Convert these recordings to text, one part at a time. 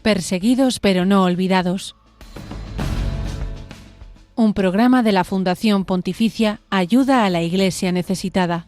Perseguidos pero no olvidados. Un programa de la Fundación Pontificia Ayuda a la Iglesia Necesitada.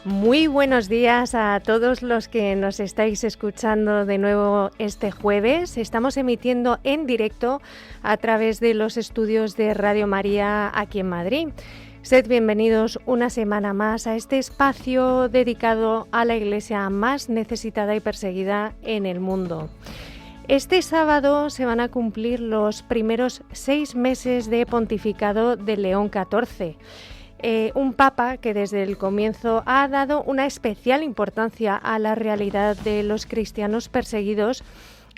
Muy buenos días a todos los que nos estáis escuchando de nuevo este jueves. Estamos emitiendo en directo a través de los estudios de Radio María aquí en Madrid. Sed bienvenidos una semana más a este espacio dedicado a la Iglesia más necesitada y perseguida en el mundo. Este sábado se van a cumplir los primeros 6 meses de pontificado de León XIV. Un papa que desde el comienzo ha dado una especial importancia a la realidad de los cristianos perseguidos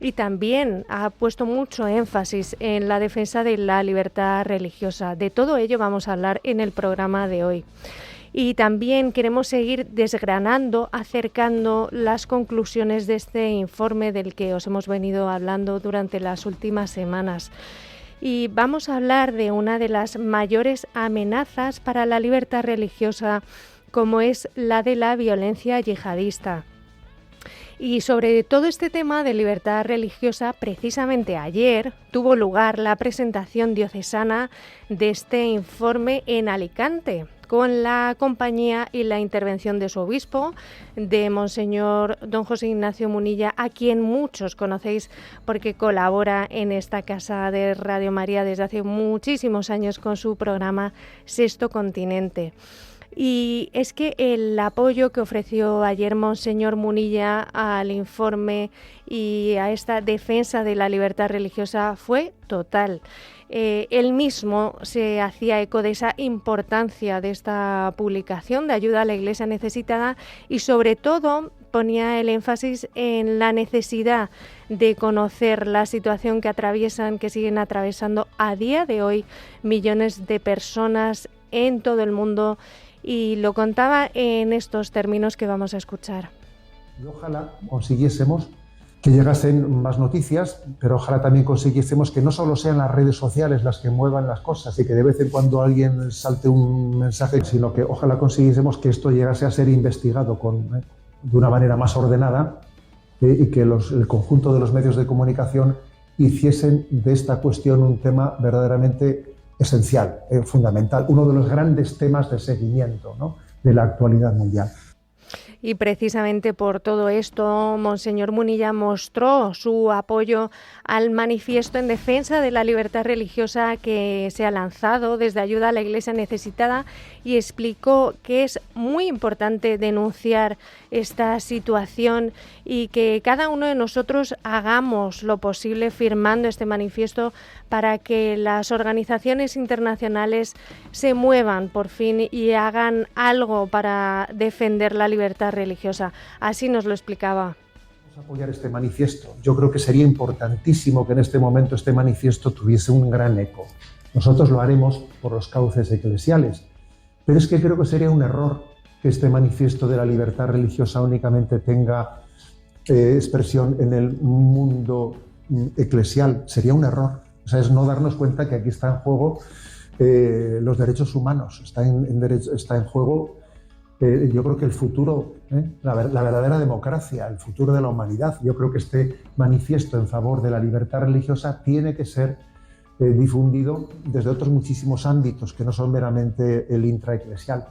y también ha puesto mucho énfasis en la defensa de la libertad religiosa. De todo ello vamos a hablar en el programa de hoy. Y también queremos seguir desgranando, acercando las conclusiones de este informe del que os hemos venido hablando durante las últimas semanas. Y vamos a hablar de una de las mayores amenazas para la libertad religiosa, como es la de la violencia yihadista. Y sobre todo este tema de libertad religiosa, precisamente ayer tuvo lugar la presentación diocesana de este informe en Alicante, con la compañía y la intervención de su obispo, de Monseñor don José Ignacio Munilla, a quien muchos conocéis porque colabora en esta casa de Radio María desde hace muchísimos años con su programa Sexto Continente. Y es que el apoyo que ofreció ayer Monseñor Munilla al informe y a esta defensa de la libertad religiosa fue total. Él mismo se hacía eco de esa importancia de esta publicación de ayuda a la Iglesia necesitada y sobre todo ponía el énfasis en la necesidad de conocer la situación que siguen atravesando a día de hoy millones de personas en todo el mundo. Y lo contaba en estos términos que vamos a escuchar. Y ojalá consiguiésemos que llegasen más noticias, pero ojalá también consiguiésemos que no solo sean las redes sociales las que muevan las cosas y que de vez en cuando alguien salte un mensaje, sino que ojalá consiguiésemos que esto llegase a ser investigado de una manera más ordenada y que el conjunto de los medios de comunicación hiciesen de esta cuestión un tema verdaderamente esencial, fundamental, uno de los grandes temas de seguimiento, ¿no?, de la actualidad mundial. Y precisamente por todo esto, Monseñor Munilla mostró su apoyo al manifiesto en defensa de la libertad religiosa que se ha lanzado desde Ayuda a la Iglesia Necesitada y explicó que es muy importante denunciar esta situación y que cada uno de nosotros hagamos lo posible firmando este manifiesto para que las organizaciones internacionales se muevan por fin y hagan algo para defender la libertad religiosa. Así nos lo explicaba. Vamos a apoyar este manifiesto. Yo creo que sería importantísimo que en este momento este manifiesto tuviese un gran eco. Nosotros lo haremos por los cauces eclesiales, pero es que creo que sería un error que este manifiesto de la libertad religiosa únicamente tenga expresión en el mundo eclesial. Sería un error. O sea, es no darnos cuenta que aquí está en juego los derechos humanos, está en juego, yo creo que el futuro, la verdadera democracia, el futuro de la humanidad. Yo creo que este manifiesto en favor de la libertad religiosa tiene que ser difundido desde otros muchísimos ámbitos que no son meramente el intraeclesial.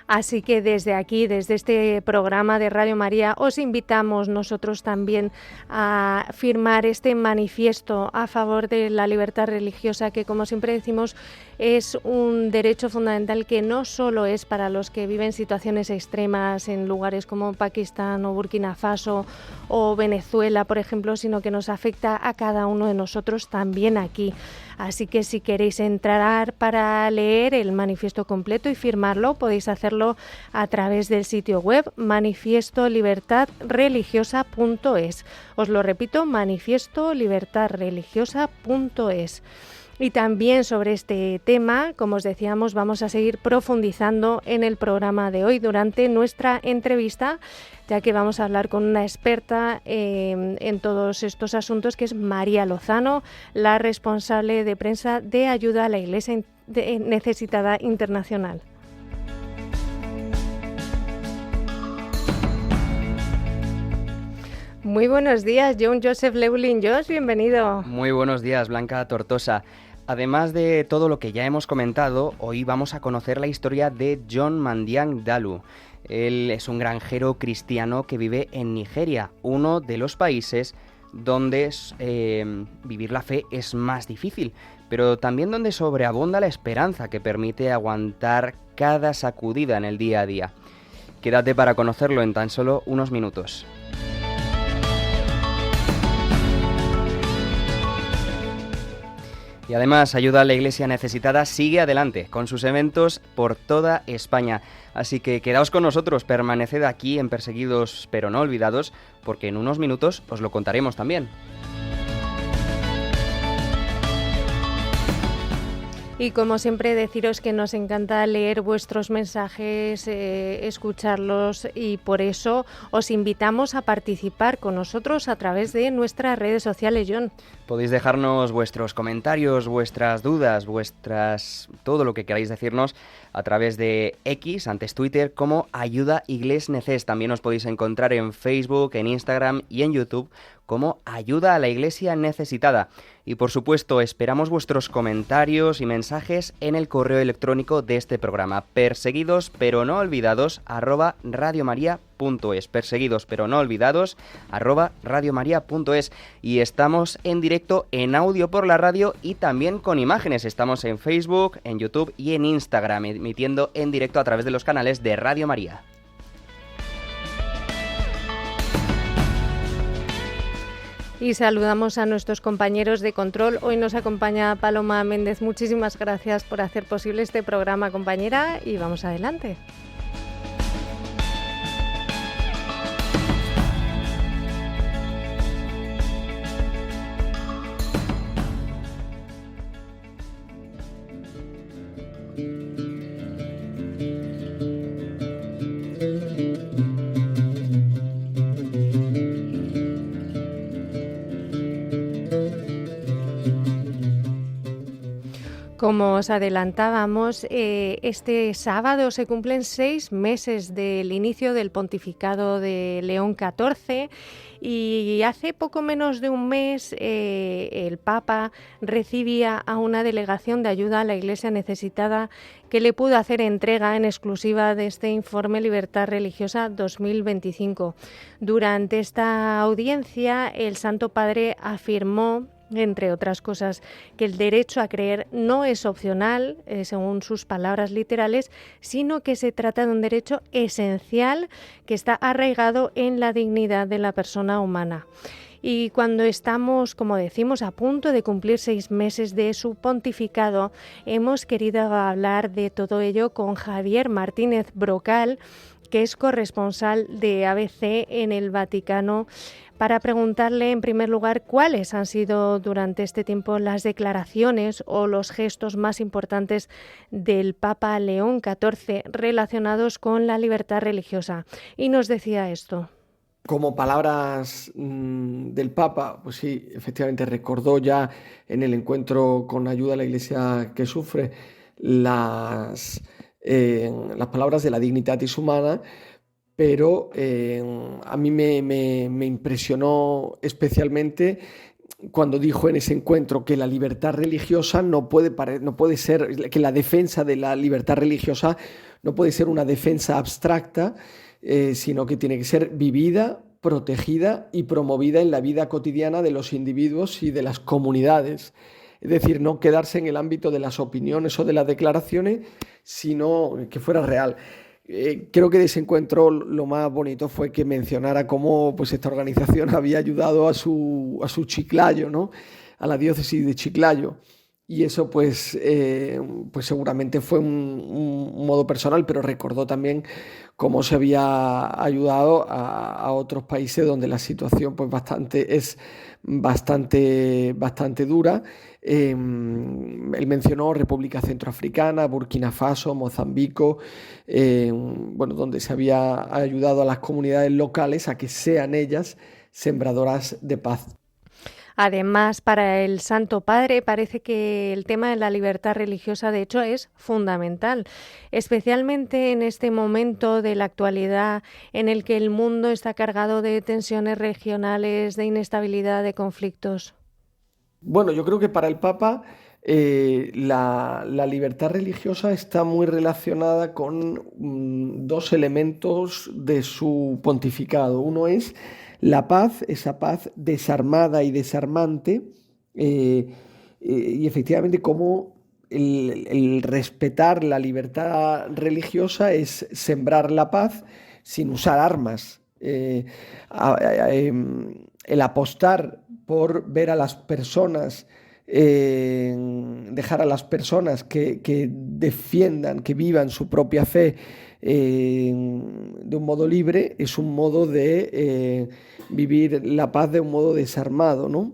Así que desde aquí, desde este programa de Radio María, os invitamos nosotros también a firmar este manifiesto a favor de la libertad religiosa, que como siempre decimos es un derecho fundamental que no solo es para los que viven situaciones extremas en lugares como Pakistán o Burkina Faso o Venezuela, por ejemplo, sino que nos afecta a cada uno de nosotros también aquí. Así que si queréis entrar para leer el manifiesto completo y firmarlo, podéis hacerlo a través del sitio web manifiestolibertadreligiosa.es. Os lo repito, manifiestolibertadreligiosa.es. Y también sobre este tema, como os decíamos, vamos a seguir profundizando en el programa de hoy durante nuestra entrevista, ya que vamos a hablar con una experta en todos estos asuntos, que es María Lozano, la responsable de prensa de Ayuda a la Iglesia Necesitada Internacional. Muy buenos días, John Joseph Llewellyn-Joss, bienvenido. Muy buenos días, Blanca Tortosa. Además de todo lo que ya hemos comentado, hoy vamos a conocer la historia de John Mandiang Dalu. Él es un granjero cristiano que vive en Nigeria, uno de los países donde vivir la fe es más difícil, pero también donde sobreabunda la esperanza que permite aguantar cada sacudida en el día a día. Quédate para conocerlo en tan solo unos minutos. Y además, Ayuda a la Iglesia Necesitada sigue adelante con sus eventos por toda España. Así que quedaos con nosotros, permaneced aquí en Perseguidos pero no olvidados, porque en unos minutos os lo contaremos también. Y como siempre, deciros que nos encanta leer vuestros mensajes, escucharlos, y por eso os invitamos a participar con nosotros a través de nuestras redes sociales, John. Podéis dejarnos vuestros comentarios, vuestras dudas, todo lo que queráis decirnos a través de X, antes Twitter, como Ayuda Igles Neces. También os podéis encontrar en Facebook, en Instagram y en YouTube como Ayuda a la Iglesia Necesitada. Y por supuesto, esperamos vuestros comentarios y mensajes en el correo electrónico de este programa, perseguidos pero no olvidados @radiomaria.es, perseguidos pero no olvidados @radiomaria.es. Y estamos en directo en audio por la radio y también con imágenes. Estamos en Facebook, en YouTube y en Instagram, emitiendo en directo a través de los canales de Radio María. Y saludamos a nuestros compañeros de control. Hoy nos acompaña Paloma Méndez. Muchísimas gracias por hacer posible este programa, compañera, y vamos adelante. Como os adelantábamos, este sábado se cumplen 6 meses del inicio del pontificado de León XIV, y hace poco menos de un mes el Papa recibía a una delegación de Ayuda a la Iglesia Necesitada, que le pudo hacer entrega en exclusiva de este informe Libertad Religiosa 2025. Durante esta audiencia, el Santo Padre afirmó, entre otras cosas, que el derecho a creer no es opcional, según sus palabras literales, sino que se trata de un derecho esencial que está arraigado en la dignidad de la persona humana. Y cuando estamos, como decimos, a punto de cumplir 6 meses de su pontificado, hemos querido hablar de todo ello con Javier Martínez Brocal, que es corresponsal de ABC en el Vaticano, para preguntarle, en primer lugar, cuáles han sido durante este tiempo las declaraciones o los gestos más importantes del Papa León XIV relacionados con la libertad religiosa. Y nos decía esto. Como palabras del Papa, pues sí, efectivamente recordó ya en el encuentro con Ayuda a la Iglesia que sufre las palabras de la Dignitatis Humana, pero a mí me impresionó especialmente cuando dijo en ese encuentro que la libertad religiosa no puede ser, que la defensa de la libertad religiosa no puede ser una defensa abstracta, sino que tiene que ser vivida, protegida y promovida en la vida cotidiana de los individuos y de las comunidades. Es decir, no quedarse en el ámbito de las opiniones o de las declaraciones, sino que fuera real. Creo que de ese encuentro lo más bonito fue que mencionara cómo pues, esta organización había ayudado a su Chiclayo, ¿no? A la diócesis de Chiclayo. y eso pues seguramente fue un modo personal, pero recordó también cómo se había ayudado a otros países donde la situación pues es bastante dura. Él mencionó República Centroafricana, Burkina Faso, Mozambique, donde se había ayudado a las comunidades locales a que sean ellas sembradoras de paz. Además, para el Santo Padre parece que el tema de la libertad religiosa, de hecho, es fundamental, especialmente en este momento de la actualidad en el que el mundo está cargado de tensiones regionales, de inestabilidad, de conflictos. Bueno, yo creo que para el Papa la libertad religiosa está muy relacionada con dos elementos de su pontificado. Uno es la paz, esa paz desarmada y desarmante, y efectivamente cómo el respetar la libertad religiosa es sembrar la paz sin usar armas. El apostar por ver a las personas, dejar a las personas que defiendan, que vivan su propia fe de un modo libre, es un modo de vivir la paz de un modo desarmado, ¿no?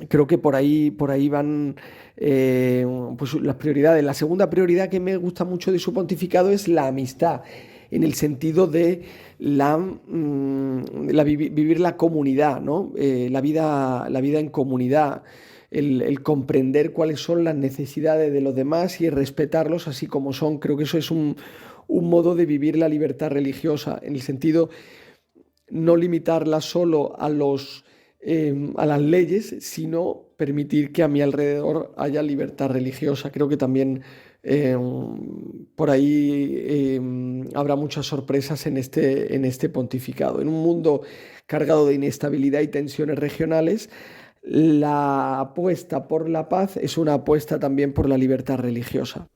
Creo que por ahí van pues las prioridades. La segunda prioridad que me gusta mucho de su pontificado es la amistad, en el sentido de vivir la comunidad, ¿no? La vida en comunidad, el comprender cuáles son las necesidades de los demás y respetarlos así como son. Creo que eso es un modo de vivir la libertad religiosa, en el sentido no limitarla solo a las leyes, sino permitir que a mi alrededor haya libertad religiosa. Creo que también por ahí habrá muchas sorpresas en este pontificado. En un mundo cargado de inestabilidad y tensiones regionales, la apuesta por la paz es una apuesta también por la libertad religiosa.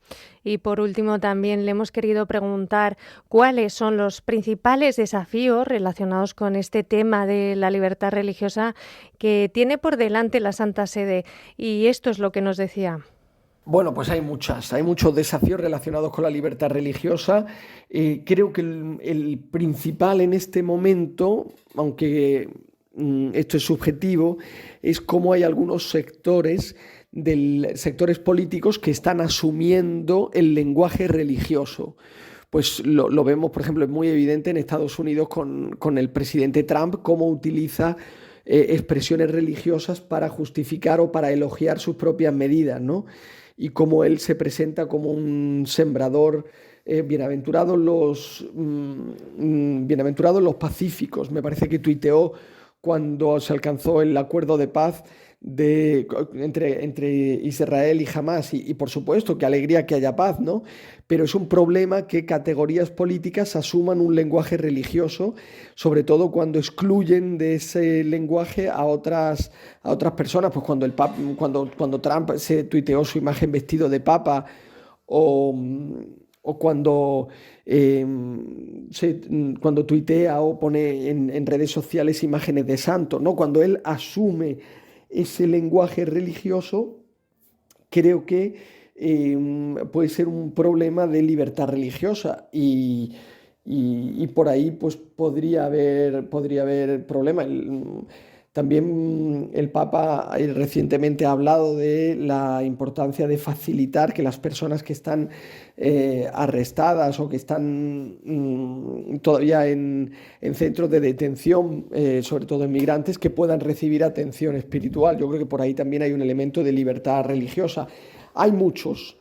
Y por último, también le hemos querido preguntar cuáles son los principales desafíos relacionados con este tema de la libertad religiosa que tiene por delante la Santa Sede. Y esto es lo que nos decía. Bueno, pues hay muchos desafíos relacionados con la libertad religiosa. Creo que el principal en este momento, aunque esto es subjetivo, es cómo hay algunos sectores políticos que están asumiendo el lenguaje religioso. Pues lo vemos, por ejemplo, es muy evidente en Estados Unidos con el presidente Trump, cómo utiliza expresiones religiosas para justificar o para elogiar sus propias medidas, ¿no? Y cómo él se presenta como un sembrador. Bienaventurados los pacíficos. Me parece que tuiteó cuando se alcanzó el acuerdo de paz entre Israel y Hamás, y por supuesto, qué alegría que haya paz, ¿no? Pero es un problema que categorías políticas asuman un lenguaje religioso, sobre todo cuando excluyen de ese lenguaje a otras personas. Pues cuando Trump se tuiteó su imagen vestido de papa, o cuando tuitea o pone en redes sociales imágenes de santos, ¿no? Cuando él asume ese lenguaje religioso, creo que puede ser un problema de libertad religiosa y por ahí pues podría haber problema. También el Papa recientemente ha hablado de la importancia de facilitar que las personas que están arrestadas o que están todavía en centros de detención, sobre todo inmigrantes, que puedan recibir atención espiritual. Yo creo que por ahí también hay un elemento de libertad religiosa. Hay muchos.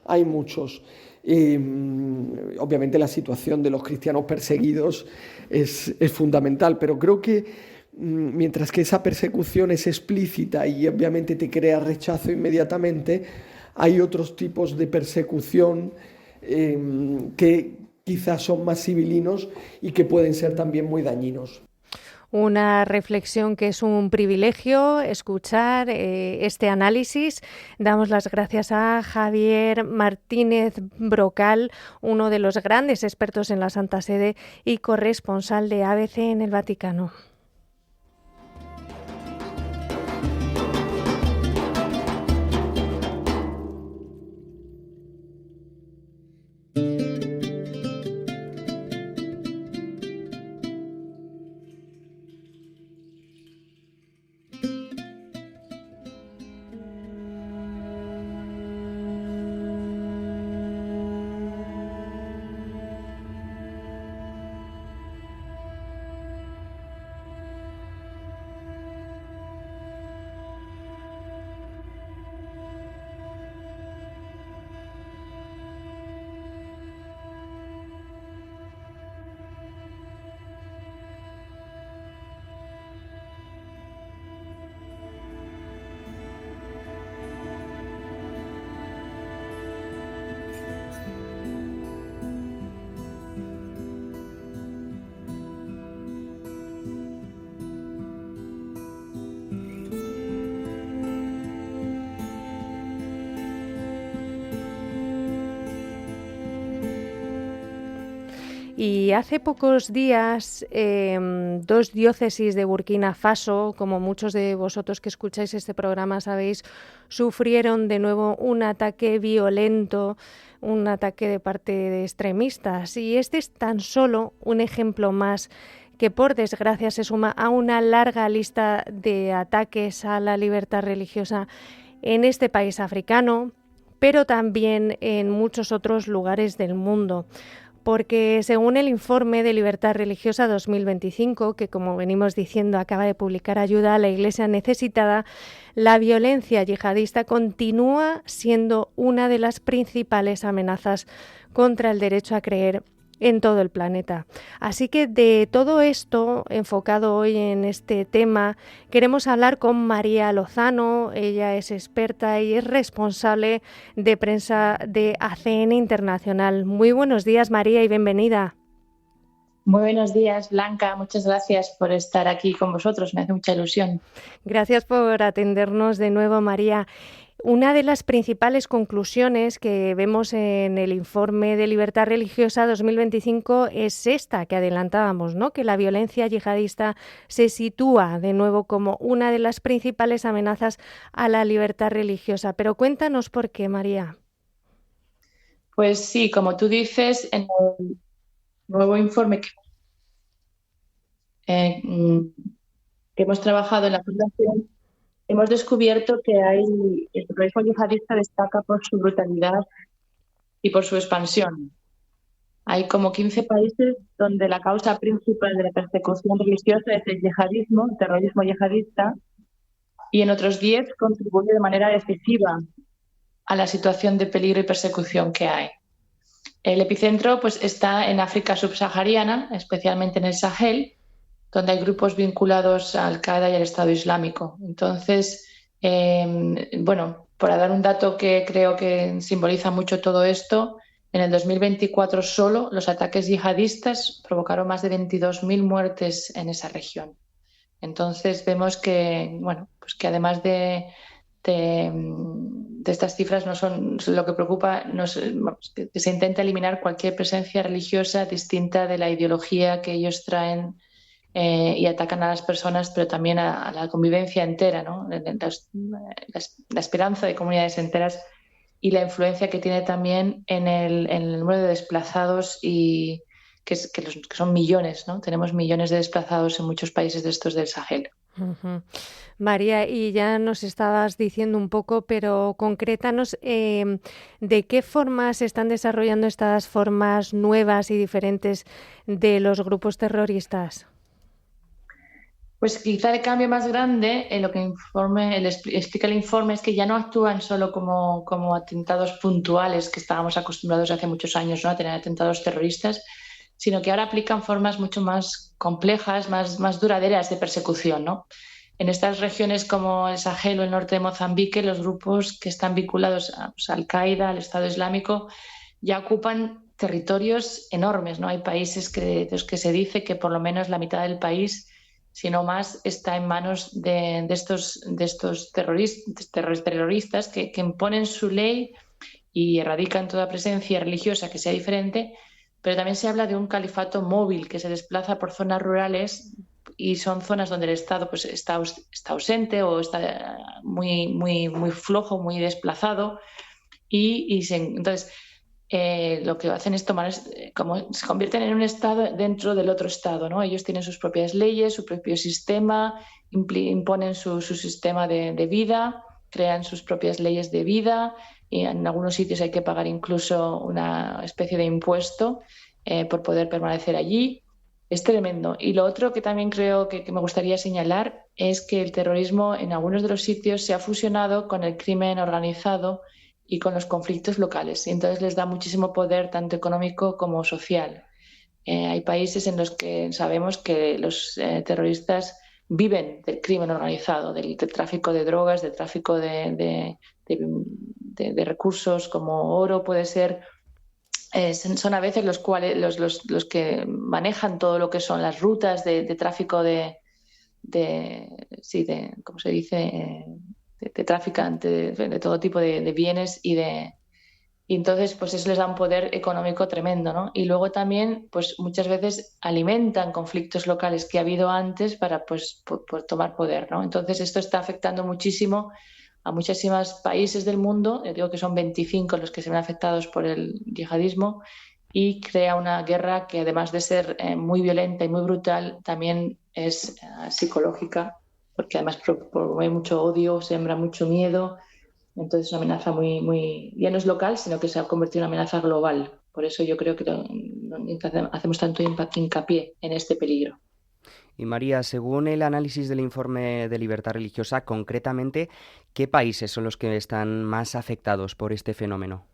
Obviamente la situación de los cristianos perseguidos es fundamental, pero creo que mientras que esa persecución es explícita y obviamente te crea rechazo inmediatamente, hay otros tipos de persecución que quizás son más civilinos y que pueden ser también muy dañinos. Una reflexión que es un privilegio escuchar este análisis. Damos las gracias a Javier Martínez Brocal, uno de los grandes expertos en la Santa Sede y corresponsal de ABC en el Vaticano. Y hace pocos días, 2 diócesis de Burkina Faso, como muchos de vosotros que escucháis este programa sabéis, sufrieron de nuevo un ataque violento, un ataque de parte de extremistas. Y este es tan solo un ejemplo más que, por desgracia, se suma a una larga lista de ataques a la libertad religiosa en este país africano, pero también en muchos otros lugares del mundo. Porque según el informe de Libertad Religiosa 2025, que como venimos diciendo acaba de publicar Ayuda a la Iglesia Necesitada, la violencia yihadista continúa siendo una de las principales amenazas contra el derecho a creer en todo el planeta. Así que de todo esto, enfocado hoy en este tema, queremos hablar con María Lozano. Ella es experta y es responsable de prensa de ACN Internacional. Muy buenos días, María, y bienvenida. Muy buenos días, Blanca. Muchas gracias por estar aquí con vosotros. Me hace mucha ilusión. Gracias por atendernos de nuevo, María. Una de las principales conclusiones que vemos en el informe de Libertad Religiosa 2025 es esta que adelantábamos, ¿no? Que la violencia yihadista se sitúa de nuevo como una de las principales amenazas a la libertad religiosa. Pero cuéntanos por qué, María. Pues sí, como tú dices, en el nuevo informe que hemos trabajado en la Fundación, hemos descubierto que el terrorismo yihadista destaca por su brutalidad y por su expansión. Hay como 15 países donde la causa principal de la persecución religiosa es el yihadismo, el terrorismo yihadista, y en otros 10 contribuye de manera decisiva a la situación de peligro y persecución que hay. El epicentro pues, está en África subsahariana, especialmente en el Sahel, donde hay grupos vinculados a Al-Qaeda y al Estado Islámico. Entonces, para dar un dato que creo que simboliza mucho todo esto, en el 2024 solo los ataques yihadistas provocaron más de 22.000 muertes en esa región. Entonces vemos que, que además de estas cifras no son lo que preocupa, que se intenta eliminar cualquier presencia religiosa distinta de la ideología que ellos traen y atacan a las personas, pero también a la convivencia entera, ¿no? La esperanza de comunidades enteras y la influencia que tiene también en el número de desplazados y que son millones, ¿no? Tenemos millones de desplazados en muchos países de estos del Sahel. Uh-huh. María, y ya nos estabas diciendo un poco, pero concrétanos de qué formas se están desarrollando estas formas nuevas y diferentes de los grupos terroristas. Pues quizá el cambio más grande en lo que explica el informe es que ya no actúan solo como atentados puntuales que estábamos acostumbrados hace muchos años, ¿no? A tener atentados terroristas, sino que ahora aplican formas mucho más complejas, más duraderas de persecución, ¿no? En estas regiones como el Sahel o el norte de Mozambique, los grupos que están vinculados a Al-Qaeda, al Estado Islámico, ya ocupan territorios enormes, ¿no? Hay países de los que se dice que por lo menos la mitad del país, si no más, está en manos de estos terroristas que imponen su ley y erradican toda presencia religiosa que sea diferente, pero también se habla de un califato móvil que se desplaza por zonas rurales y son zonas donde el Estado pues, está ausente o está muy, muy, muy flojo, muy desplazado entonces lo que hacen es como se convierten en un Estado dentro del otro Estado, ¿no? Ellos tienen sus propias leyes, su propio sistema, imponen su sistema de vida, crean sus propias leyes de vida y en algunos sitios hay que pagar incluso una especie de impuesto por poder permanecer allí. Es tremendo. Y lo otro que también creo que me gustaría señalar es que el terrorismo en algunos de los sitios se ha fusionado con el crimen organizado y con los conflictos locales. Y entonces les da muchísimo poder, tanto económico como social. Hay países en los que sabemos que los terroristas viven del crimen organizado, del tráfico de drogas, del tráfico de recursos como oro, puede ser. Son a veces los que manejan todo lo que son las rutas de tráfico ¿cómo se dice? De traficante de todo tipo de bienes y de Y entonces, pues eso les da un poder económico tremendo, ¿no? Y luego también, pues muchas veces alimentan conflictos locales que ha habido antes para, pues, por tomar poder, ¿no? Entonces, esto está afectando muchísimo a muchísimos países del mundo. Yo digo que son 25 los que se ven afectados por el yihadismo y crea una guerra que, además de ser muy violenta y muy brutal, también es psicológica, porque además promueve mucho odio, sembra mucho miedo. Entonces, una amenaza ya no es local, sino que se ha convertido en una amenaza global. Por eso yo creo que hacemos tanto hincapié en este peligro. Y María, según el análisis del informe de Libertad Religiosa, concretamente, ¿qué países son los que están más afectados por este fenómeno?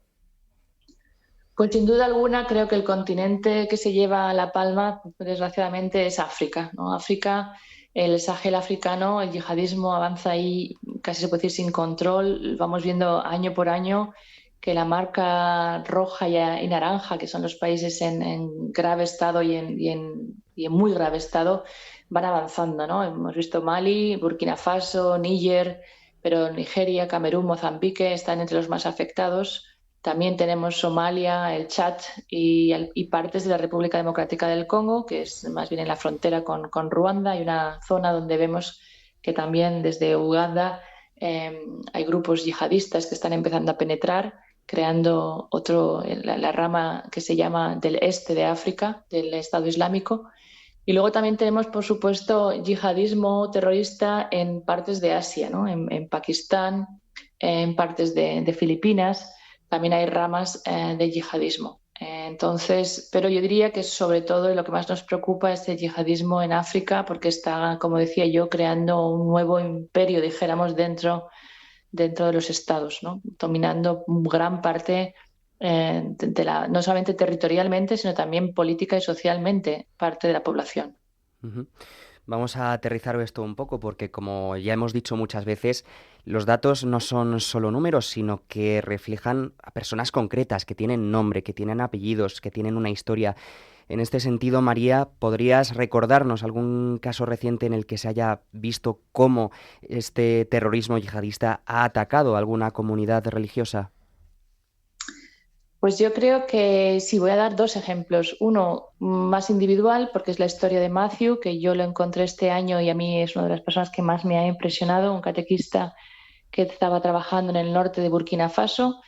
Pues sin duda alguna creo que el continente que se lleva la palma, desgraciadamente, es África, ¿no? África, el Sahel africano, el yihadismo avanza ahí casi se puede decir sin control. Vamos viendo año por año que la marca roja y naranja, que son los países en grave estado y en muy grave estado, van avanzando, ¿no? Hemos visto Mali, Burkina Faso, Níger, pero Nigeria, Camerún, Mozambique están entre los más afectados. También tenemos Somalia, el Chad y partes de la República Democrática del Congo, que es más bien en la frontera con Ruanda. Hay una zona donde vemos que también desde Uganda hay grupos yihadistas que están empezando a penetrar, creando la rama que se llama del este de África, del Estado Islámico. Y luego también tenemos, por supuesto, yihadismo terrorista en partes de Asia, ¿no? En Pakistán, en partes de Filipinas. También hay ramas de yihadismo. Entonces, pero yo diría que sobre todo lo que más nos preocupa es el yihadismo en África, porque está, como decía yo, creando un nuevo imperio, dijéramos, dentro de los estados, ¿no? Dominando gran parte no solamente territorialmente, sino también política y socialmente parte de la población. Uh-huh. Vamos a aterrizar esto un poco porque, como ya hemos dicho muchas veces, los datos no son solo números, sino que reflejan a personas concretas, que tienen nombre, que tienen apellidos, que tienen una historia. En este sentido, María, ¿podrías recordarnos algún caso reciente en el que se haya visto cómo este terrorismo yihadista ha atacado a alguna comunidad religiosa? Pues yo creo que sí, voy a dar dos ejemplos. Uno más individual, porque es la historia de Matthew, que yo lo encontré este año y a mí es una de las personas que más me ha impresionado, un catequista que estaba trabajando en el norte de Burkina Faso,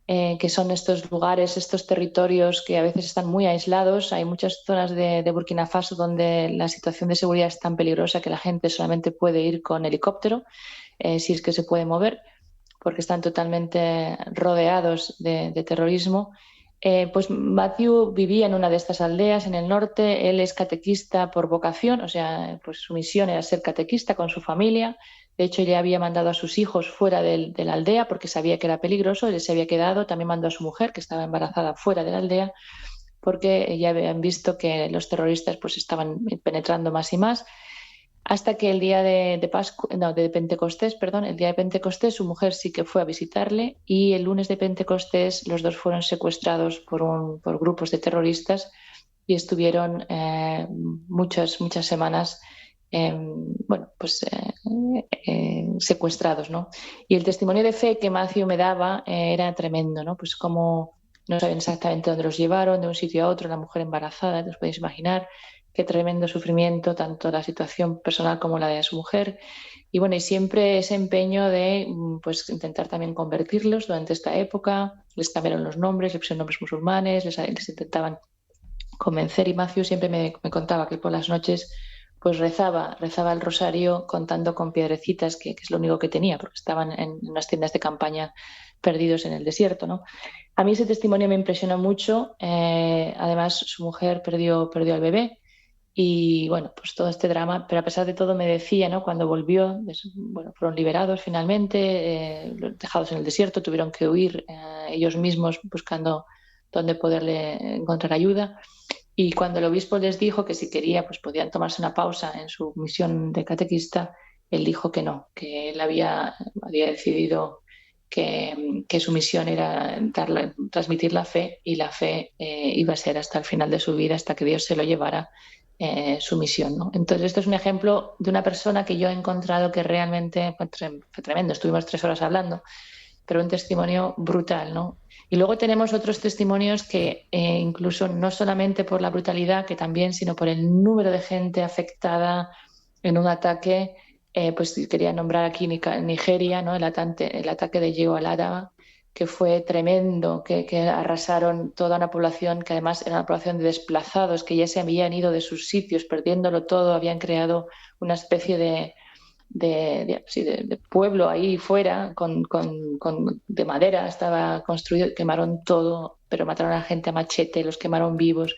que son estos lugares, estos territorios que a veces están muy aislados. Hay muchas zonas de Burkina Faso donde la situación de seguridad es tan peligrosa que la gente solamente puede ir con helicóptero, si es que se puede mover, porque están totalmente rodeados de terrorismo. Pues Matthew vivía en una de estas aldeas en el norte. Él es catequista por vocación, o sea, pues su misión era ser catequista con su familia. De hecho, ya había mandado a sus hijos fuera de la aldea porque sabía que era peligroso. Él se había quedado, también mandó a su mujer, que estaba embarazada, fuera de la aldea, porque ya habían visto que los terroristas pues estaban penetrando más y más. Hasta que el día de Pentecostés, el día de Pentecostés, su mujer sí que fue a visitarle y el lunes de Pentecostés los dos fueron secuestrados por grupos de terroristas y estuvieron muchas semanas secuestrados, ¿no? Y el testimonio de fe que Matthew me daba era tremendo, ¿no? Pues como no saben exactamente dónde los llevaron, de un sitio a otro, la mujer embarazada, os podéis imaginar. Qué tremendo sufrimiento, tanto la situación personal como la de su mujer. Y bueno, y siempre ese empeño de pues intentar también convertirlos durante esta época. Les cambiaron los nombres, les pusieron nombres musulmanes, les intentaban convencer. Y Matthew siempre me contaba que por las noches pues rezaba el rosario contando con piedrecitas, que es lo único que tenía, porque estaban en unas tiendas de campaña perdidos en el desierto, ¿no? A mí ese testimonio me impresionó mucho. Además, su mujer perdió al bebé. Y bueno, pues todo este drama, pero a pesar de todo me decía, ¿no? Cuando volvió, bueno, fueron liberados finalmente, dejados en el desierto, tuvieron que huir ellos mismos buscando dónde poderle encontrar ayuda. Y cuando el obispo les dijo que si quería, pues podían tomarse una pausa en su misión de catequista, él dijo que no, que él había decidido que su misión era transmitir la fe y la fe iba a ser hasta el final de su vida, hasta que Dios se lo llevara. Su misión, ¿no? Entonces esto es un ejemplo de una persona que yo he encontrado que realmente fue tremendo. Estuvimos 3 horas hablando, pero un testimonio brutal, ¿no? Y luego tenemos otros testimonios que incluso no solamente por la brutalidad, que también, sino por el número de gente afectada en un ataque, pues quería nombrar aquí Nigeria, ¿no? El ataque de Yeo al-Adaba, que fue tremendo, que arrasaron toda una población, que además era una población de desplazados, que ya se habían ido de sus sitios, perdiéndolo todo, habían creado una especie de pueblo ahí fuera, de madera, estaba construido, quemaron todo, pero mataron a la gente a machete, los quemaron vivos.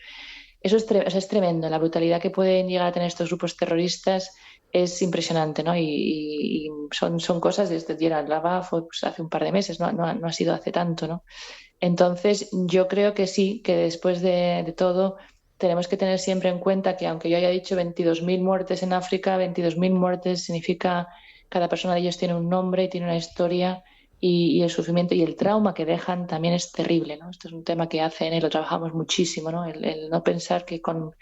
Eso es tremendo, la brutalidad que pueden llegar a tener estos grupos terroristas es impresionante, ¿no? Y son cosas desde Gerald Lava fue pues, hace un par de meses, no ha sido hace tanto, ¿no? Entonces, yo creo que sí, que después de todo tenemos que tener siempre en cuenta que aunque yo haya dicho 22.000 muertes en África, 22.000 muertes significa cada persona de ellos tiene un nombre y tiene una historia y el sufrimiento y el trauma que dejan también es terrible, ¿no? Esto es un tema que ACN lo trabajamos muchísimo, ¿no? El no pensar que cuando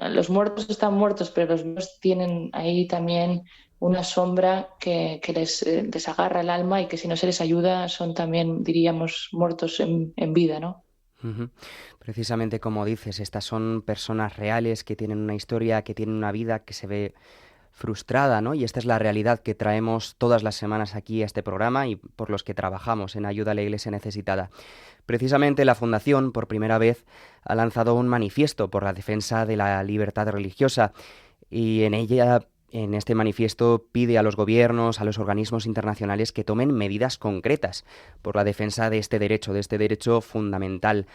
los muertos están muertos, pero los vivos tienen ahí también una sombra que les agarra el alma y que si no se les ayuda son también, diríamos, muertos en vida, ¿no? Ujú. Precisamente como dices, estas son personas reales que tienen una historia, que tienen una vida que se ve frustrada, ¿no? Y esta es la realidad que traemos todas las semanas aquí a este programa y por los que trabajamos en Ayuda a la Iglesia Necesitada. Precisamente la Fundación, por primera vez, ha lanzado un manifiesto por la defensa de la libertad religiosa y en este manifiesto pide a los gobiernos, a los organismos internacionales que tomen medidas concretas por la defensa de este derecho fundamental.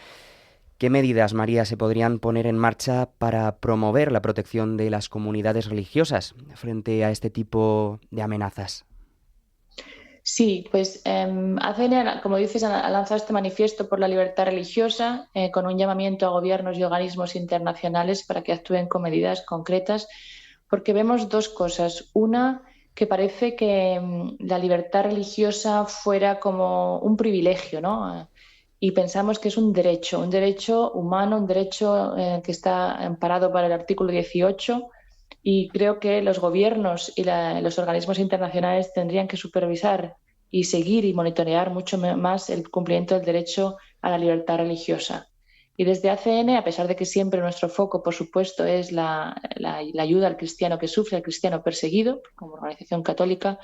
¿Qué medidas, María, se podrían poner en marcha para promover la protección de las comunidades religiosas frente a este tipo de amenazas? Sí, pues ACN, como dices, ha lanzado este manifiesto por la libertad religiosa con un llamamiento a gobiernos y organismos internacionales para que actúen con medidas concretas, porque vemos dos cosas. Una, que parece que la libertad religiosa fuera como un privilegio, ¿no? Y pensamos que es un derecho humano, un derecho que está amparado por el artículo 18. Y creo que los gobiernos y los organismos internacionales tendrían que supervisar y seguir y monitorear mucho más el cumplimiento del derecho a la libertad religiosa. Y desde ACN, a pesar de que siempre nuestro foco, por supuesto, es la ayuda al cristiano que sufre, al cristiano perseguido, como organización católica,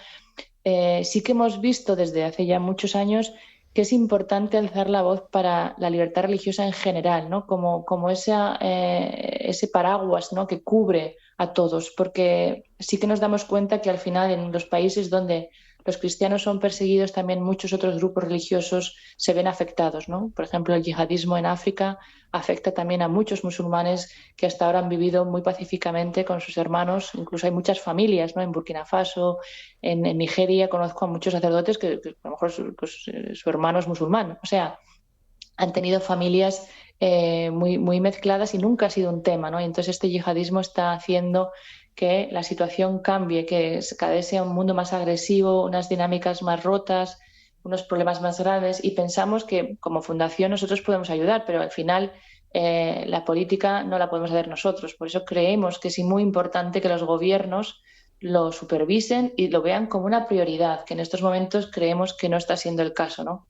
sí que hemos visto desde hace ya muchos años que es importante alzar la voz para la libertad religiosa en general, ¿no? Como ese paraguas, ¿no? Que cubre a todos, porque sí que nos damos cuenta que al final en los países donde los cristianos son perseguidos, también muchos otros grupos religiosos se ven afectados, ¿no? Por ejemplo, el yihadismo en África afecta también a muchos musulmanes que hasta ahora han vivido muy pacíficamente con sus hermanos. Incluso hay muchas familias, ¿no? En Burkina Faso, en Nigeria, conozco a muchos sacerdotes que a lo mejor su hermano es musulmán. O sea, han tenido familias muy, muy mezcladas y nunca ha sido un tema, ¿no? Y entonces este yihadismo está haciendo que la situación cambie, que cada vez sea un mundo más agresivo, unas dinámicas más rotas, unos problemas más graves, y pensamos que como fundación nosotros podemos ayudar, pero al final la política no la podemos hacer nosotros. Por eso creemos que es muy importante que los gobiernos lo supervisen y lo vean como una prioridad, que en estos momentos creemos que no está siendo el caso, ¿no?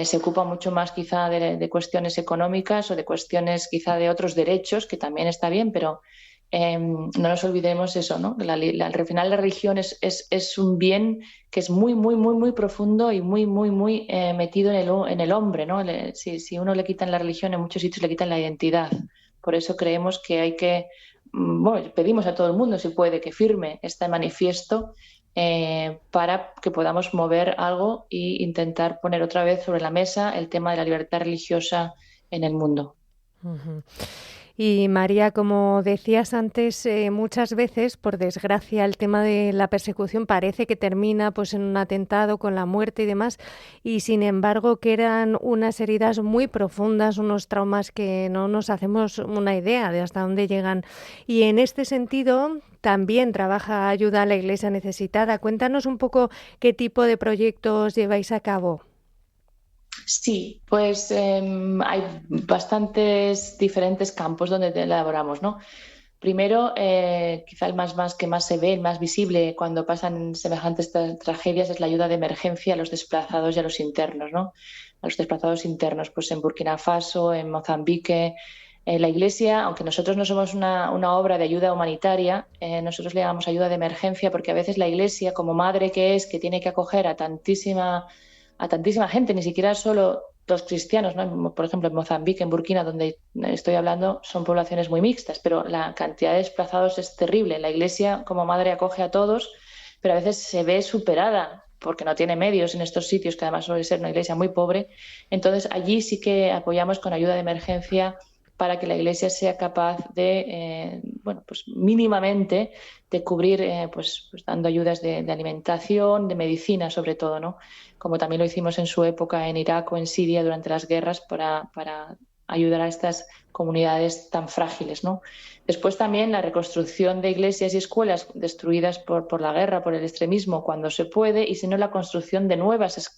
Se ocupa mucho más quizá de cuestiones económicas o de cuestiones quizá de otros derechos, que también está bien, pero no nos olvidemos eso, ¿no? Al final la religión es un bien que es muy, muy, muy, muy profundo y muy, muy, muy metido en el hombre, ¿no? Si uno le quitan la religión, en muchos sitios le quitan la identidad. Por eso creemos que hay que, bueno, pedimos a todo el mundo, si puede, que firme este manifiesto para que podamos mover algo e intentar poner otra vez sobre la mesa el tema de la libertad religiosa en el mundo. Uh-huh. Y María, como decías antes, muchas veces, por desgracia, el tema de la persecución parece que termina pues en un atentado con la muerte y demás, y sin embargo quedan unas heridas muy profundas, unos traumas que no nos hacemos una idea de hasta dónde llegan. Y en este sentido también trabaja Ayuda a la Iglesia Necesitada. Cuéntanos un poco qué tipo de proyectos lleváis a cabo. Sí, pues hay bastantes diferentes campos donde elaboramos, ¿no? Primero, quizá el que más se ve, el más visible cuando pasan semejantes tragedias es la ayuda de emergencia a los desplazados y a los internos, ¿no? los desplazados internos, pues en Burkina Faso, en Mozambique. La Iglesia, aunque nosotros no somos una obra de ayuda humanitaria, nosotros le llamamos ayuda de emergencia, porque a veces la Iglesia, como madre que es, que tiene que acoger a tantísima gente, ni siquiera solo los cristianos, ¿no? Por ejemplo, en Mozambique, en Burkina, donde estoy hablando, son poblaciones muy mixtas, pero la cantidad de desplazados es terrible. La Iglesia, como madre, acoge a todos, pero a veces se ve superada porque no tiene medios en estos sitios, que además suele ser una iglesia muy pobre. Entonces, allí sí que apoyamos con ayuda de emergencia para que la Iglesia sea capaz de, pues mínimamente, de cubrir, pues dando ayudas de alimentación, de medicina sobre todo, ¿no? Como también lo hicimos en su época en Irak o en Siria durante las guerras para ayudar a estas comunidades tan frágiles, ¿no? Después también la reconstrucción de iglesias y escuelas destruidas por la guerra, por el extremismo, cuando se puede, y si no la construcción de nuevas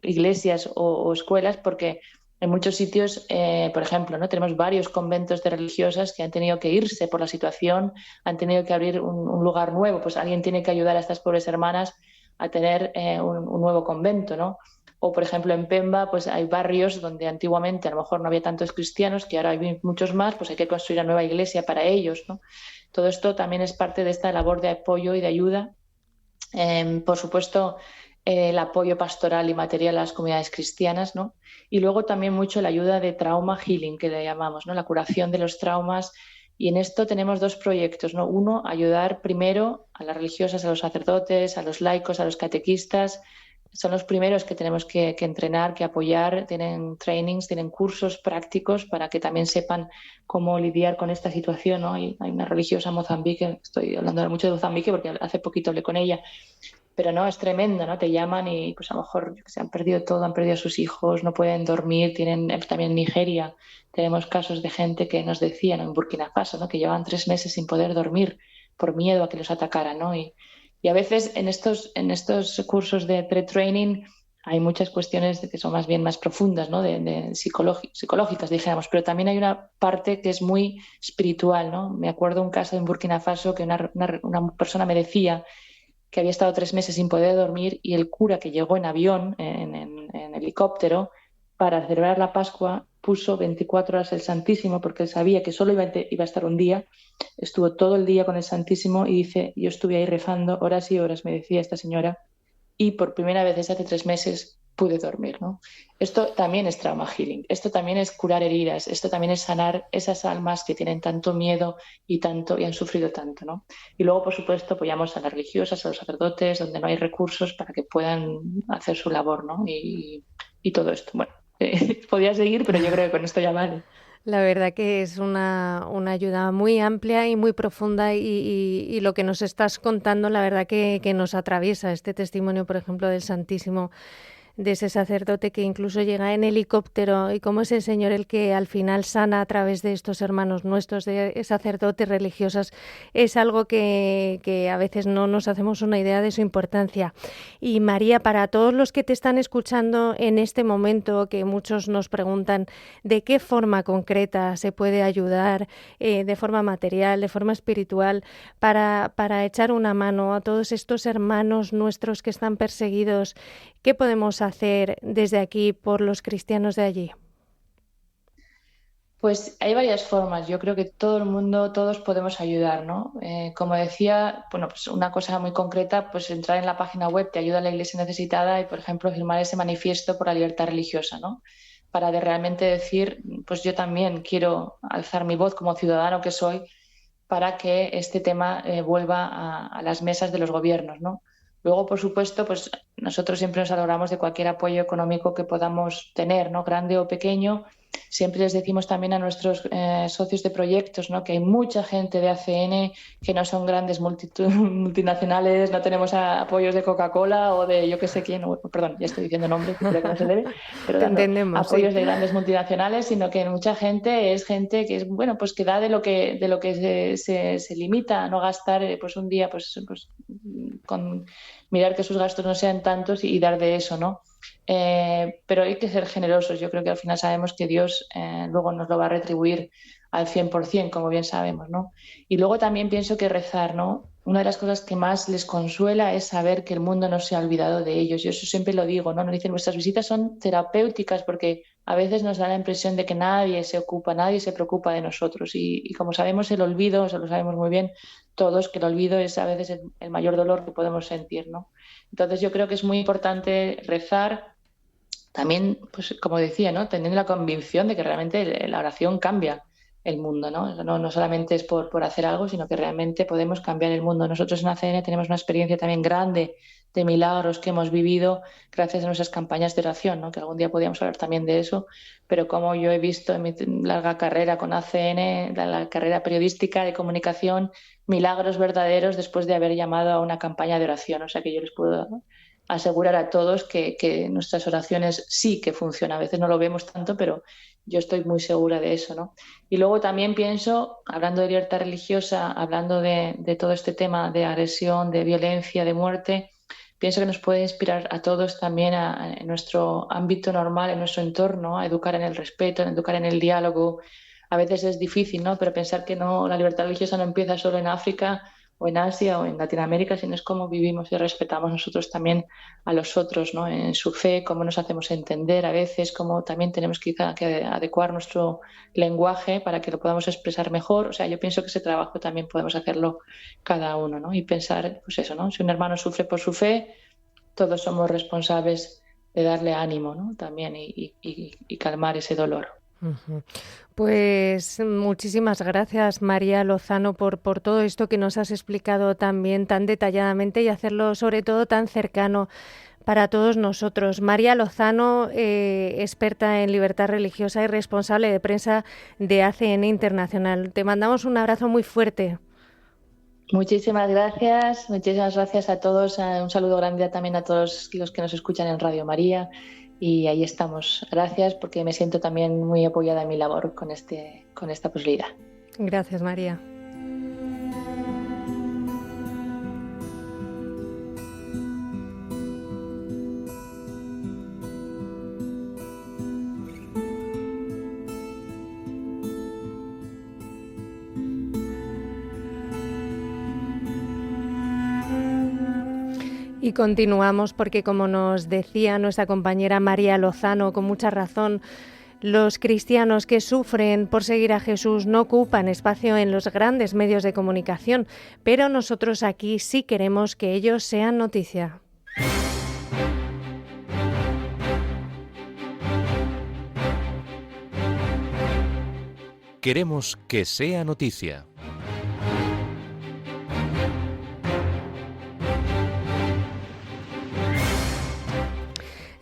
iglesias o escuelas, porque en muchos sitios, por ejemplo, ¿no? Tenemos varios conventos de religiosas que han tenido que irse por la situación, han tenido que abrir un lugar nuevo, pues alguien tiene que ayudar a estas pobres hermanas a tener un nuevo convento, ¿no? O, por ejemplo, en Pemba pues hay barrios donde antiguamente a lo mejor no había tantos cristianos, que ahora hay muchos más, pues hay que construir una nueva iglesia para ellos, ¿no? Todo esto también es parte de esta labor de apoyo y de ayuda. Por supuesto, el apoyo pastoral y material a las comunidades cristianas, ¿no? Y luego también mucho la ayuda de trauma healing, que le llamamos, ¿no? La curación de los traumas. Y en esto tenemos dos proyectos, ¿no? Uno, ayudar primero a las religiosas, a los sacerdotes, a los laicos, a los catequistas. Son los primeros que tenemos que entrenar, que apoyar. Tienen trainings, tienen cursos prácticos para que también sepan cómo lidiar con esta situación, ¿no? Hay una religiosa en Mozambique, estoy hablando mucho de Mozambique porque hace poquito hablé con ella, pero no, es tremendo, ¿no? Te llaman y pues a lo mejor se han perdido todo, han perdido a sus hijos, no pueden dormir. También en Nigeria tenemos casos de gente que nos decían, en Burkina Faso, ¿no? Que llevaban 3 meses sin poder dormir por miedo a que los atacaran, ¿no? Y a veces en estos cursos de pre-training hay muchas cuestiones que son más bien más profundas, ¿no? de psicológicas, dijéramos, pero también hay una parte que es muy espiritual, ¿no? Me acuerdo un caso en Burkina Faso que una persona me decía que había estado 3 meses sin poder dormir, y el cura que llegó en avión, en helicóptero, para celebrar la Pascua, puso 24 horas el Santísimo, porque él sabía que solo iba a estar un día. Estuvo todo el día con el Santísimo y dice, yo estuve ahí rezando horas y horas, me decía esta señora, y por primera vez desde hace 3 meses pude dormir, ¿no? Esto también es trauma healing, esto también es curar heridas, esto también es sanar esas almas que tienen tanto miedo y han sufrido tanto, ¿no? Y luego, por supuesto, apoyamos a las religiosas, a los sacerdotes, donde no hay recursos para que puedan hacer su labor, ¿no? Y todo esto. Bueno, podía seguir, pero yo creo que con esto ya vale. La verdad que es una ayuda muy amplia y muy profunda, y lo que nos estás contando, la verdad que nos atraviesa este testimonio, por ejemplo, del Santísimo, de ese sacerdote que incluso llega en helicóptero, y cómo es el Señor el que al final sana a través de estos hermanos nuestros, de sacerdotes, religiosas. Es algo que a veces no nos hacemos una idea de su importancia. Y María, para todos los que te están escuchando en este momento, que muchos nos preguntan de qué forma concreta se puede ayudar, de forma material, de forma espiritual, para echar una mano a todos estos hermanos nuestros que están perseguidos, ¿qué podemos hacer desde aquí por los cristianos de allí? Pues hay varias formas. Yo creo que todo el mundo, todos podemos ayudar, ¿no? Como decía, bueno, pues una cosa muy concreta, pues entrar en la página web de Ayuda a la Iglesia Necesitada y, por ejemplo, firmar ese manifiesto por la libertad religiosa, ¿no? Para realmente decir, pues yo también quiero alzar mi voz como ciudadano que soy para que este tema vuelva a las mesas de los gobiernos, ¿no? Luego, por supuesto, pues nosotros siempre nos alegramos de cualquier apoyo económico que podamos tener, ¿no? Grande o pequeño. Siempre les decimos también a nuestros socios de proyectos, ¿no? Que hay mucha gente de ACN que no son grandes multinacionales, no tenemos apoyos de Coca-Cola o de yo que sé quién, perdón, ya estoy diciendo nombres, creo que no se debe, pero apoyos de grandes multinacionales, sino que mucha gente es gente que es, bueno, pues que da de lo que se limita a no gastar pues un día, pues con mirar que sus gastos no sean tantos y dar de eso, ¿no? Pero hay que ser generosos. Yo creo que al final sabemos que Dios luego nos lo va a retribuir al 100%, como bien sabemos, ¿no? Y luego también pienso que rezar, ¿no? una de las cosas que más les consuela es saber que el mundo no se ha olvidado de ellos. Yo eso siempre lo digo, ¿no? Nos dicen, nuestras visitas son terapéuticas porque a veces nos da la impresión de que nadie se preocupa de nosotros. Y como sabemos el olvido, eso lo sabemos muy bien todos, que el olvido es a veces el mayor dolor que podemos sentir, ¿no? Entonces yo creo que es muy importante rezar también, pues como decía, ¿no? Teniendo la convicción de que realmente la oración cambia el mundo, ¿no? No solamente es por hacer algo, sino que realmente podemos cambiar el mundo. Nosotros en ACN tenemos una experiencia también grande de milagros que hemos vivido gracias a nuestras campañas de oración, ¿no? Que algún día podríamos hablar también de eso, pero como yo he visto en mi larga carrera con ACN, la carrera periodística de comunicación, milagros verdaderos después de haber llamado a una campaña de oración. O sea que yo les puedo, ¿no?, asegurar a todos que nuestras oraciones sí que funcionan. A veces no lo vemos tanto, pero yo estoy muy segura de eso, ¿no? Y luego también pienso, hablando de libertad religiosa, hablando de todo este tema de agresión, de violencia, de muerte, pienso que nos puede inspirar a todos también en nuestro ámbito normal, en nuestro entorno, a educar en el respeto, a educar en el diálogo. A veces es difícil, ¿no? Pero pensar que no, la libertad religiosa no empieza solo en África o en Asia o en Latinoamérica, sino es cómo vivimos y respetamos nosotros también a los otros, ¿no? En su fe, cómo nos hacemos entender a veces, cómo también tenemos que adecuar nuestro lenguaje para que lo podamos expresar mejor. O sea, yo pienso que ese trabajo también podemos hacerlo cada uno, ¿no? Y pensar, pues eso, ¿no? Si un hermano sufre por su fe, todos somos responsables de darle ánimo, ¿no? También y calmar ese dolor. Uh-huh. Pues muchísimas gracias, María Lozano, por todo esto que nos has explicado también tan detalladamente y hacerlo sobre todo tan cercano para todos nosotros. María Lozano, experta en libertad religiosa y responsable de prensa de ACN Internacional. Te mandamos un abrazo muy fuerte. Muchísimas gracias a todos. Un saludo grande también a todos los que nos escuchan en Radio María. Y ahí estamos. Gracias, porque me siento también muy apoyada en mi labor con esta posibilidad. Gracias, María. Y continuamos porque, como nos decía nuestra compañera María Lozano, con mucha razón, los cristianos que sufren por seguir a Jesús no ocupan espacio en los grandes medios de comunicación, pero nosotros aquí sí queremos que ellos sean noticia. Queremos que sea noticia.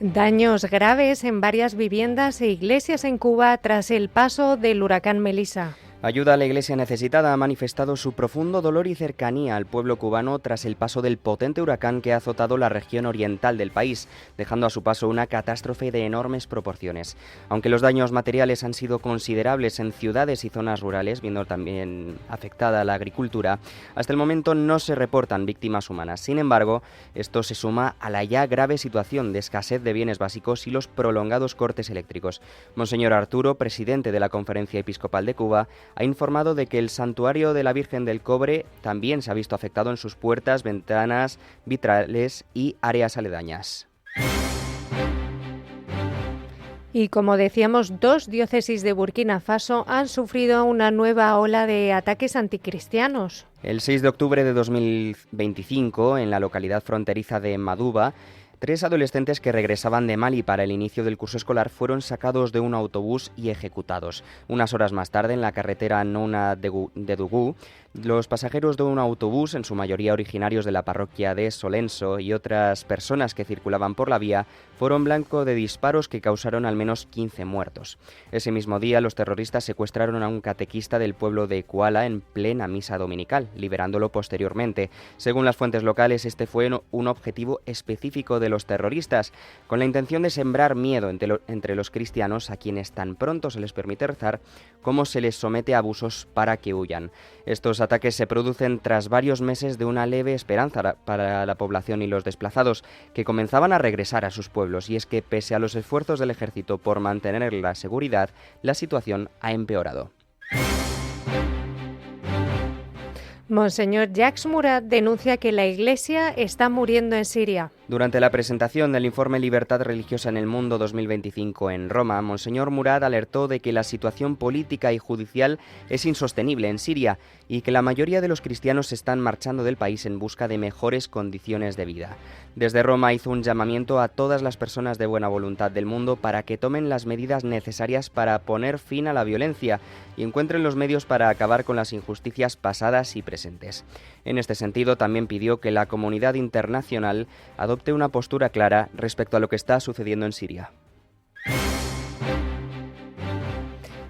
Daños graves en varias viviendas e iglesias en Cuba tras el paso del huracán Melissa. Ayuda a la Iglesia Necesitada ha manifestado su profundo dolor y cercanía al pueblo cubano tras el paso del potente huracán que ha azotado la región oriental del país, dejando a su paso una catástrofe de enormes proporciones. Aunque los daños materiales han sido considerables en ciudades y zonas rurales, viendo también afectada la agricultura, hasta el momento no se reportan víctimas humanas. Sin embargo, esto se suma a la ya grave situación de escasez de bienes básicos y los prolongados cortes eléctricos. Monseñor Arturo, presidente de la Conferencia Episcopal de Cuba, ha informado de que el santuario de la Virgen del Cobre también se ha visto afectado en sus puertas, ventanas, vitrales y áreas aledañas. Y como decíamos, 2 diócesis de Burkina Faso han sufrido una nueva ola de ataques anticristianos. El 6 de octubre de 2025, en la localidad fronteriza de Maduba, 3 adolescentes que regresaban de Mali para el inicio del curso escolar fueron sacados de un autobús y ejecutados. Unas horas más tarde, en la carretera Nouna de Dougou, los pasajeros de un autobús, en su mayoría originarios de la parroquia de Solenso, y otras personas que circulaban por la vía, fueron blanco de disparos que causaron al menos 15 muertos. Ese mismo día, los terroristas secuestraron a un catequista del pueblo de Kuala en plena misa dominical, liberándolo posteriormente. Según las fuentes locales, este fue un objetivo específico de los terroristas, con la intención de sembrar miedo entre los cristianos, a quienes tan pronto se les permite rezar como se les somete a abusos para que huyan. Estos ataques se producen tras varios meses de una leve esperanza para la población y los desplazados, que comenzaban a regresar a sus pueblos, y es que pese a los esfuerzos del ejército por mantener la seguridad, la situación ha empeorado. Monseñor Jacques Murat denuncia que la Iglesia está muriendo en Siria. Durante la presentación del informe Libertad Religiosa en el Mundo 2025 en Roma, Monseñor Murat alertó de que la situación política y judicial es insostenible en Siria y que la mayoría de los cristianos se están marchando del país en busca de mejores condiciones de vida. Desde Roma hizo un llamamiento a todas las personas de buena voluntad del mundo para que tomen las medidas necesarias para poner fin a la violencia y encuentren los medios para acabar con las injusticias pasadas y presentes. En este sentido, también pidió que la comunidad internacional adopte una postura clara respecto a lo que está sucediendo en Siria.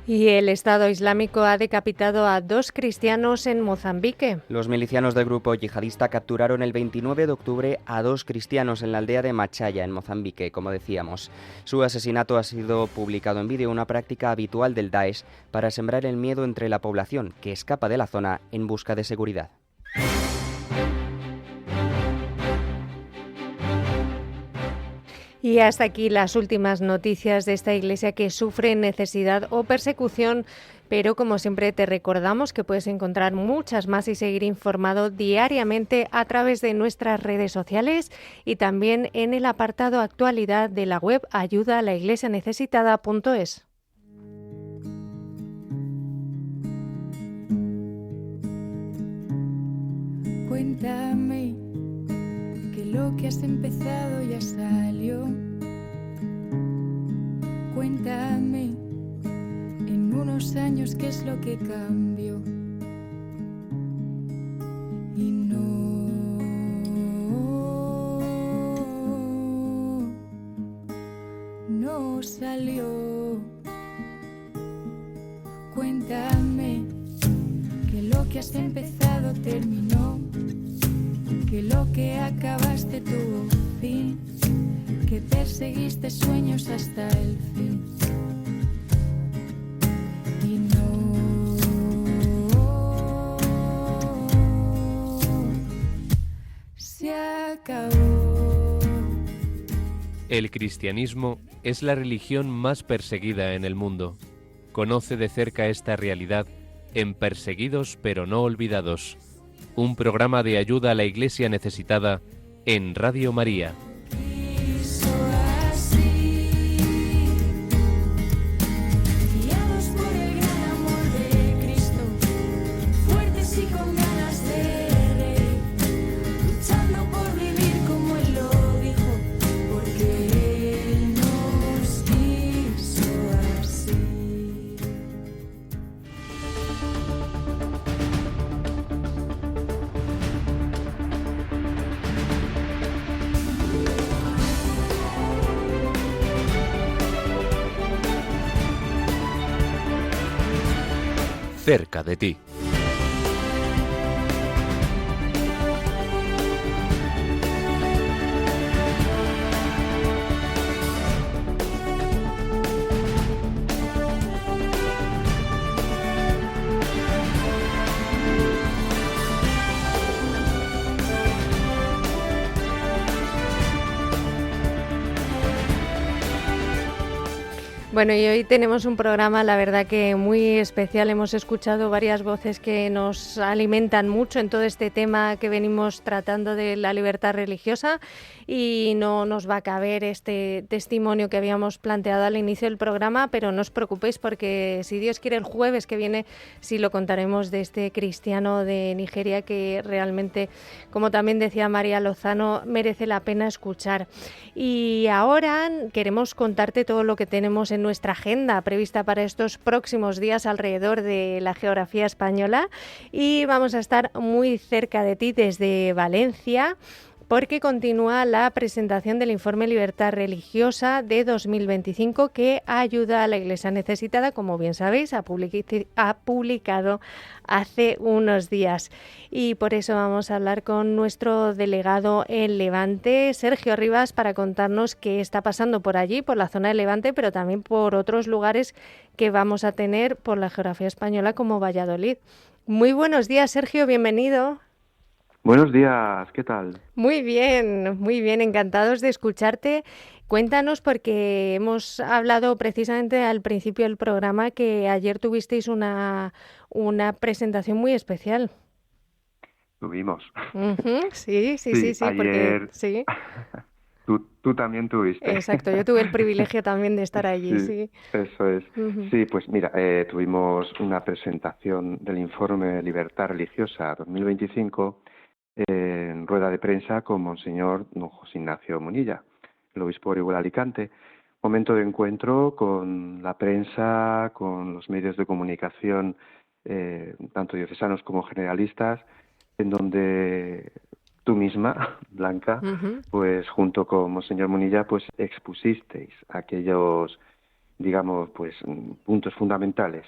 Y el Estado Islámico ha decapitado a 2 cristianos en Mozambique. Los milicianos del grupo yihadista capturaron el 29 de octubre a 2 cristianos en la aldea de Machaya, en Mozambique, como decíamos. Su asesinato ha sido publicado en vídeo, una práctica habitual del Daesh para sembrar el miedo entre la población que escapa de la zona en busca de seguridad. Y hasta aquí las últimas noticias de esta iglesia que sufre necesidad o persecución, pero como siempre te recordamos que puedes encontrar muchas más y seguir informado diariamente a través de nuestras redes sociales y también en el apartado actualidad de la web ayudaalaiglesianecesitada.es. Cuéntame que lo que has empezado ya salió. Cuéntame en unos años qué es lo que cambió. Y no salió. Cuéntame que lo que has empezado terminó, que lo que acabaste tuvo fin, que perseguiste sueños hasta el fin. Y no se acabó. El cristianismo es la religión más perseguida en el mundo. Conoce de cerca esta realidad en Perseguidos pero no olvidados, un programa de ayuda a la Iglesia necesitada en Radio María. Cerca de ti. Bueno, y hoy tenemos un programa, la verdad que muy especial. Hemos escuchado varias voces que nos alimentan mucho en todo este tema que venimos tratando de la libertad religiosa y no nos va a caber este testimonio que habíamos planteado al inicio del programa, pero no os preocupéis porque si Dios quiere el jueves que viene sí lo contaremos de este cristiano de Nigeria que realmente, como también decía María Lozano, merece la pena escuchar. Y ahora queremos contarte todo lo que tenemos en nuestra agenda prevista para estos próximos días alrededor de la geografía española y vamos a estar muy cerca de ti desde Valencia porque continúa la presentación del informe Libertad Religiosa de 2025 que ayuda a la Iglesia necesitada, como bien sabéis, ha publicado hace unos días. Y por eso vamos a hablar con nuestro delegado en Levante, Sergio Rivas, para contarnos qué está pasando por allí, por la zona de Levante, pero también por otros lugares que vamos a tener por la geografía española como Valladolid. Muy buenos días, Sergio, bienvenido. Buenos días, ¿qué tal? Muy bien, encantados de escucharte. Cuéntanos, porque hemos hablado precisamente al principio del programa que ayer tuvisteis una presentación muy especial. Tuvimos. Sí, ayer... porque sí. Tú también tuviste. Exacto, yo tuve el privilegio también de estar allí, sí. Eso es. Sí, pues mira, tuvimos una presentación del informe Libertad Religiosa 2025 en rueda de prensa con Monseñor don José Ignacio Munilla, el obispo de Alicante. Momento de encuentro con la prensa, con los medios de comunicación, tanto diocesanos como generalistas, en donde tú misma, Blanca, pues junto con Monseñor Munilla, pues expusisteis aquellos, digamos, pues puntos fundamentales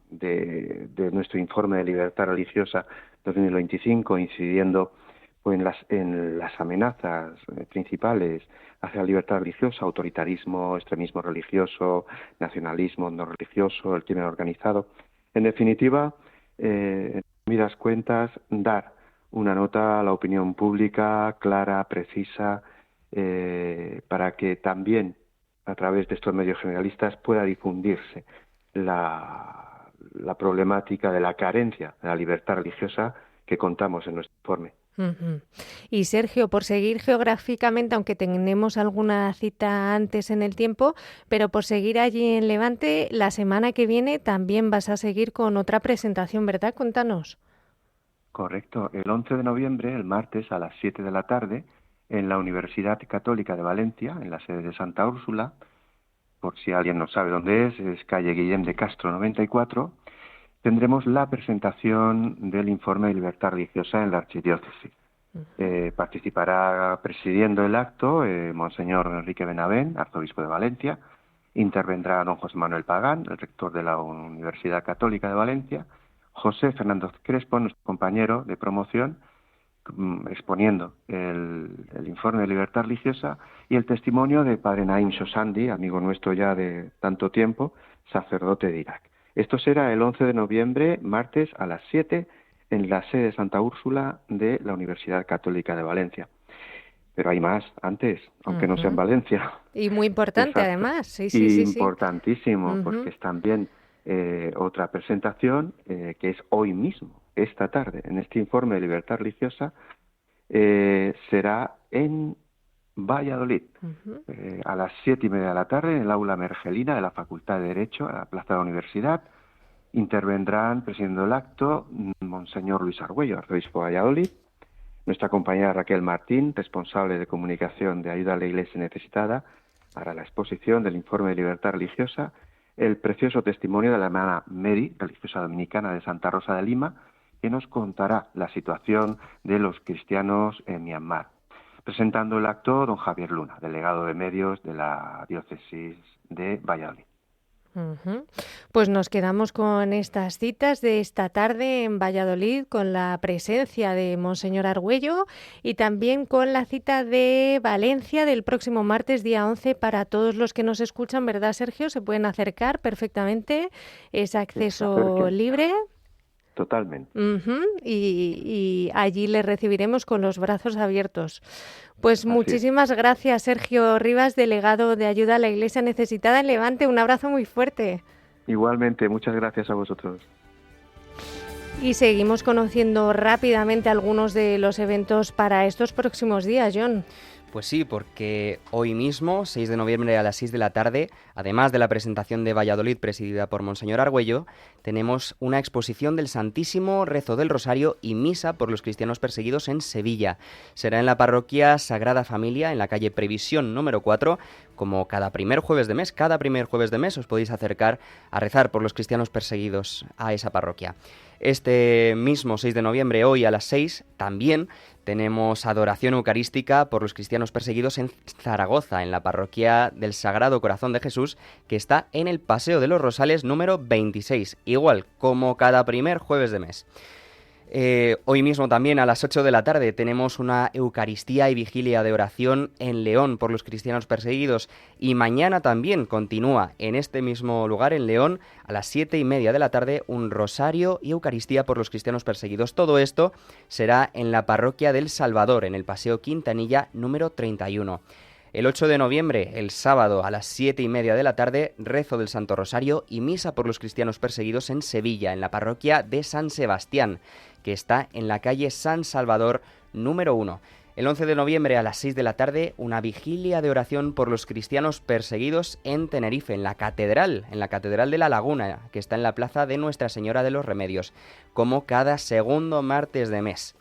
de nuestro informe de libertad religiosa 2025, incidiendo pues en las amenazas principales hacia la libertad religiosa: autoritarismo, extremismo religioso, nacionalismo no religioso, el crimen organizado. En definitiva, en resumidas cuentas, dar una nota a la opinión pública clara, precisa, para que también a través de estos medios generalistas pueda difundirse la problemática de la carencia de la libertad religiosa que contamos en nuestro informe. Y Sergio, por seguir geográficamente, aunque tenemos alguna cita antes en el tiempo, pero por seguir allí en Levante, la semana que viene también vas a seguir con otra presentación, ¿verdad? Cuéntanos. Correcto. El 11 de noviembre, el martes, a las 7 de la tarde, en la Universidad Católica de Valencia, en la sede de Santa Úrsula, por si alguien no sabe dónde es calle Guillem de Castro 94, tendremos la presentación del informe de libertad religiosa en la archidiócesis. Participará presidiendo el acto Monseñor Enrique Benavent, arzobispo de Valencia. Intervendrá don José Manuel Pagán, el rector de la Universidad Católica de Valencia, José Fernando Crespo, nuestro compañero de promoción, exponiendo el informe de libertad religiosa, y el testimonio de padre Naim Shosandi, amigo nuestro ya de tanto tiempo, sacerdote de Irak. Esto será el 11 de noviembre, martes, a las 7, en la sede de Santa Úrsula de la Universidad Católica de Valencia. Pero hay más antes, aunque no sea en Valencia. Y muy importante, además. Sí, importantísimo, porque es también otra presentación que es hoy mismo, esta tarde, en este informe de libertad religiosa, será en Valladolid, a las 7:30 de la tarde, en el aula Mergelina de la Facultad de Derecho, a la Plaza de la Universidad. Intervendrán, presidiendo el acto, Monseñor Luis Argüello, arzobispo de Valladolid, nuestra compañera Raquel Martín, responsable de comunicación de Ayuda a la Iglesia Necesitada, hará la exposición del informe de libertad religiosa, el precioso testimonio de la hermana Mary, religiosa dominicana de Santa Rosa de Lima, que nos contará la situación de los cristianos en Myanmar. Presentando el acto, don Javier Luna, delegado de medios de la diócesis de Valladolid. Pues nos quedamos con estas citas de esta tarde en Valladolid, con la presencia de Monseñor Argüello, y también con la cita de Valencia del próximo martes, día 11, para todos los que nos escuchan, ¿verdad, Sergio? Se pueden acercar perfectamente, es acceso libre. Totalmente. Y allí les recibiremos con los brazos abiertos. Pues muchísimas gracias, Sergio Rivas, delegado de Ayuda a la Iglesia Necesitada en Levante. Un abrazo muy fuerte. Igualmente, muchas gracias a vosotros. Y seguimos conociendo rápidamente algunos de los eventos para estos próximos días, John. Pues sí, porque hoy mismo, 6 de noviembre a las 6 de la tarde, además de la presentación de Valladolid presidida por Monseñor Argüello, tenemos una exposición del Santísimo, Rezo del Rosario y Misa por los cristianos perseguidos en Sevilla. Será en la parroquia Sagrada Familia, en la calle Previsión número 4, como cada primer jueves de mes os podéis acercar a rezar por los cristianos perseguidos a esa parroquia. Este mismo 6 de noviembre, hoy a las 6, también tenemos adoración eucarística por los cristianos perseguidos en Zaragoza, en la parroquia del Sagrado Corazón de Jesús, que está en el Paseo de los Rosales número 26, igual como cada primer jueves de mes. Hoy mismo también a las 8 de la tarde tenemos una Eucaristía y Vigilia de Oración en León por los cristianos perseguidos, y mañana también continúa en este mismo lugar, en León, a las 7:30 de la tarde, un Rosario y Eucaristía por los cristianos perseguidos. Todo esto será en la parroquia del Salvador, en el Paseo Quintanilla número 31. El 8 de noviembre, el sábado, a las 7:30 de la tarde, rezo del Santo Rosario y misa por los cristianos perseguidos en Sevilla, en la parroquia de San Sebastián, que está en la calle San Salvador número 1. El 11 de noviembre a las 6 de la tarde, una vigilia de oración por los cristianos perseguidos en Tenerife, en la Catedral de la Laguna, que está en la plaza de Nuestra Señora de los Remedios, como cada segundo martes de mes.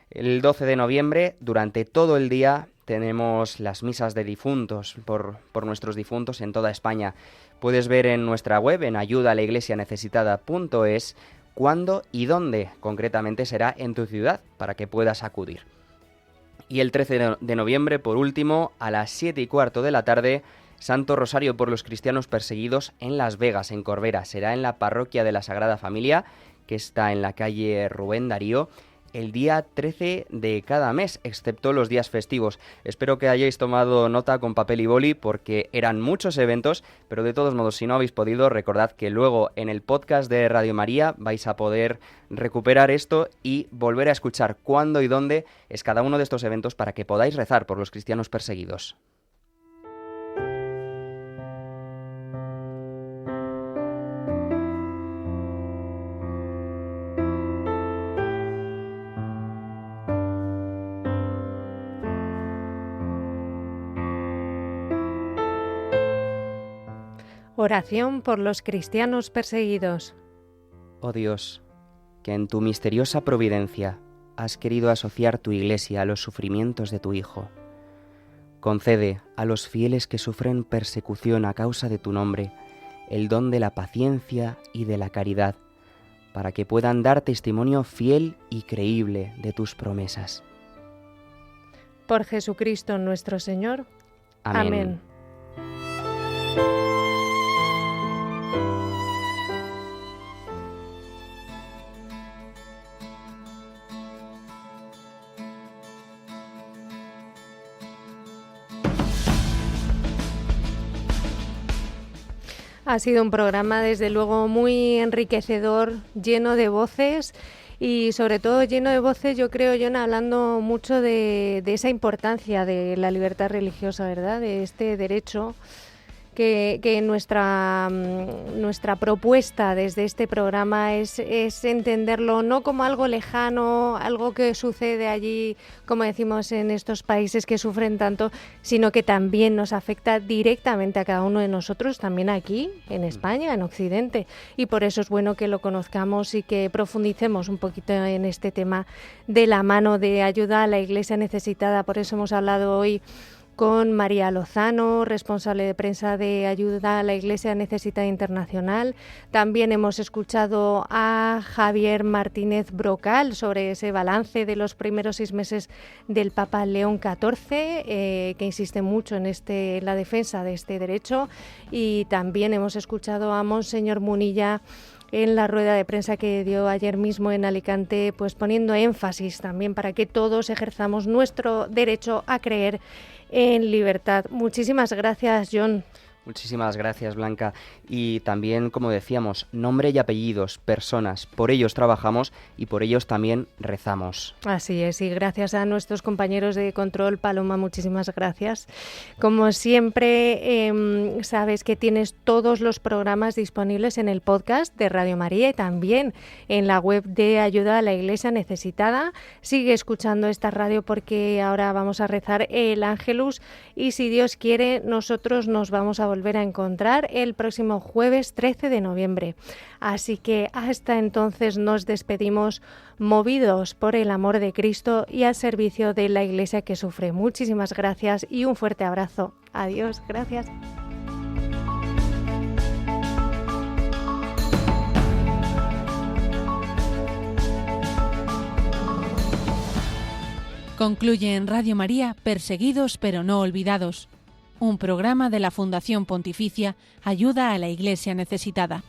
El 12 de noviembre, durante todo el día, tenemos las misas de difuntos por nuestros difuntos en toda España. Puedes ver en nuestra web, en ayudalaiglesianecesitada.es, cuándo y dónde concretamente será en tu ciudad, para que puedas acudir. Y el 13 de noviembre, por último, a las 7:15 de la tarde, Santo Rosario por los cristianos perseguidos en Las Vegas, en Corbera. Será en la parroquia de la Sagrada Familia, que está en la calle Rubén Darío, el día 13 de cada mes, excepto los días festivos. Espero que hayáis tomado nota con papel y boli, porque eran muchos eventos, pero de todos modos, si no habéis podido, recordad que luego en el podcast de Radio María vais a poder recuperar esto y volver a escuchar cuándo y dónde es cada uno de estos eventos para que podáis rezar por los cristianos perseguidos. Oración por los cristianos perseguidos. Oh Dios, que en tu misteriosa providencia has querido asociar tu Iglesia a los sufrimientos de tu Hijo. Concede a los fieles que sufren persecución a causa de tu nombre el don de la paciencia y de la caridad, para que puedan dar testimonio fiel y creíble de tus promesas. Por Jesucristo nuestro Señor. Amén. Amén. Ha sido un programa, desde luego, muy enriquecedor, lleno de voces y, sobre todo, lleno de voces, yo creo, John, hablando mucho de esa importancia de la libertad religiosa, ¿verdad? De este derecho que nuestra propuesta desde este programa es entenderlo no como algo lejano, algo que sucede allí, como decimos, en estos países que sufren tanto, sino que también nos afecta directamente a cada uno de nosotros, también aquí, en España, en Occidente. Y por eso es bueno que lo conozcamos y que profundicemos un poquito en este tema de la mano de ayuda a la Iglesia necesitada. Por eso hemos hablado hoy con María Lozano, responsable de prensa de Ayuda a la Iglesia Necesitada Internacional. También hemos escuchado a Javier Martínez Brocal sobre ese balance de los primeros 6 meses del Papa León XIV, que insiste mucho en la defensa de este derecho. Y también hemos escuchado a Monseñor Munilla en la rueda de prensa que dio ayer mismo en Alicante, pues poniendo énfasis también para que todos ejerzamos nuestro derecho a creer en libertad. Muchísimas gracias, John. Muchísimas gracias, Blanca. Y también, como decíamos, nombre y apellidos, personas. Por ellos trabajamos y por ellos también rezamos. Así es, y gracias a nuestros compañeros de control. Paloma, muchísimas gracias. Como siempre, sabes que tienes todos los programas disponibles en el podcast de Radio María y también en la web de Ayuda a la Iglesia Necesitada. Sigue escuchando esta radio, porque ahora vamos a rezar el Ángelus y, si Dios quiere, nosotros nos vamos a volver a encontrar el próximo jueves 13 de noviembre. Así que hasta entonces nos despedimos, movidos por el amor de Cristo y al servicio de la Iglesia que sufre. Muchísimas gracias y un fuerte abrazo. Adiós, gracias. Concluye en Radio María Perseguidos pero no olvidados, un programa de la Fundación Pontificia Ayuda a la Iglesia Necesitada.